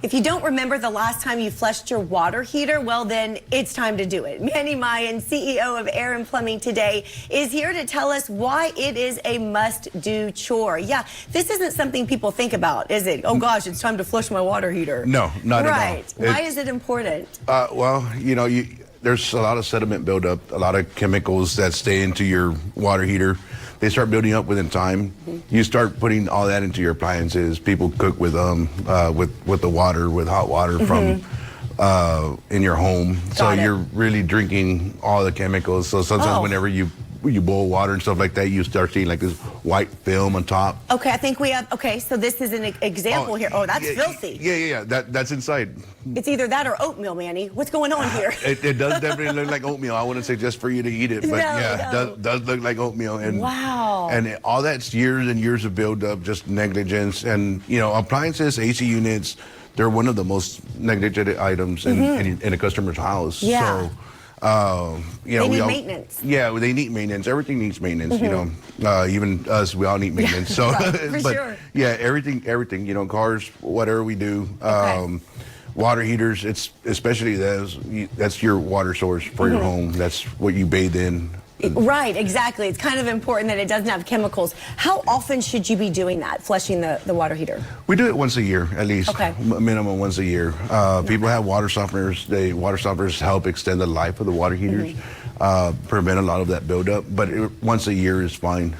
If you don't remember the last time you flushed your water heater, well then it's time to do it. Manny Mayan, CEO of Air and Plumbing Today, is here to tell us why it is a must-do chore. Yeah, this isn't something people think about, is it? Oh gosh, it's time to flush my water heater. No, not at all. Right. Why is it important? Well, you know, there's a lot of sediment buildup, a lot of chemicals that stay into your water heater. They start building up within time. You start putting all that into your appliances. People cook with the water, with hot water from in your home. So you're really drinking all the chemicals. So sometimes whenever you boil water and stuff like that, you start seeing like this white film on top. Okay, I think we have, okay, so this is an example here. Oh, that's filthy. Yeah, that's inside. It's either that or oatmeal, Manny. What's going on here? It does definitely look like oatmeal. I wouldn't say just for you to eat it, but it does look like oatmeal. And wow. And all that's years and years of buildup, just negligence. And, you know, appliances, AC units, they're one of the most neglected items in a customer's house. Yeah. So, you know, they need maintenance. Yeah, they need maintenance. Everything needs maintenance. You know, even us, we all need maintenance. So, for but sure. yeah, everything. You know, cars, whatever we do. Water heaters, it's especially that's your water source for your home. That's what you bathe in. Right, exactly. It's kind of important that it doesn't have chemicals. How often should you be doing that, flushing the water heater? We do it once a year, at least. Okay. Minimum once a year. People have water softeners. Water softeners help extend the life of the water heaters, prevent a lot of that buildup. But once a year is fine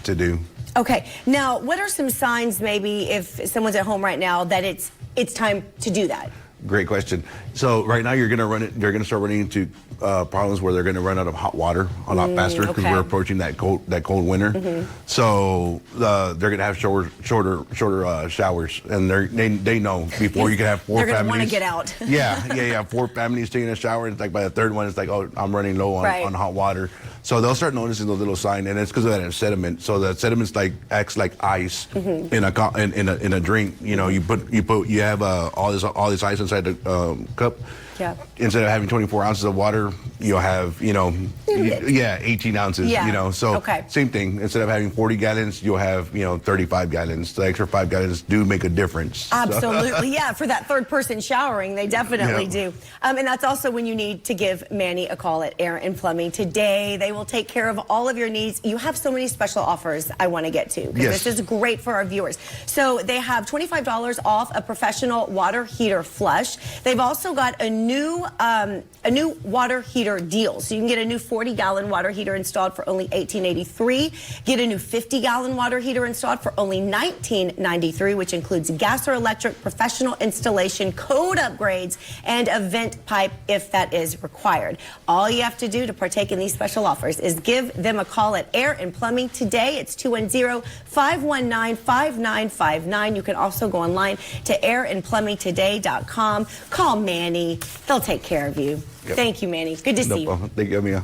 to do. Okay. Now, what are some signs, maybe, if someone's at home right now, that it's time to do that? Great question. So right now you're going to start running into problems where they're going to run out of hot water a lot faster because we're approaching that cold winter. So they're going to have shorter showers, and they know before you can have four families. They're going to want to get out. yeah. 4 families taking a shower, and it's like by the third one, it's like, oh, I'm running low on hot water. So they'll start noticing those little signs, and it's because of that sediment. So the sediment's acts like ice in a drink. You know, you have all this ice inside the cup. Yeah. Instead of having 24 ounces of water, you'll have 18 ounces. Yeah. You know, so same thing. Instead of having 40 gallons, you'll have 35 gallons. The extra 5 gallons do make a difference. Absolutely, yeah. For that third person showering, they definitely do. And that's also when you need to give Manny a call at Air and Plumbing Today. They will take care of all of your needs. You have so many special offers I want to get to because this is great for our viewers. So they have $25 off a professional water heater flush. They've also got a new water heater deal. So you can get a new 40-gallon water heater installed for only $18.83. Get a new 50-gallon water heater installed for only $19.93, which includes gas or electric, professional installation, code upgrades, and a vent pipe if that is required. All you have to do to partake in these special offers is give them a call at Air and Plumbing Today. It's 210-519-5959. You can also go online to airandplumbingtoday.com. Call Manny. They'll take care of you. Thank you, Manny. Good to see you. Thank you, Mia.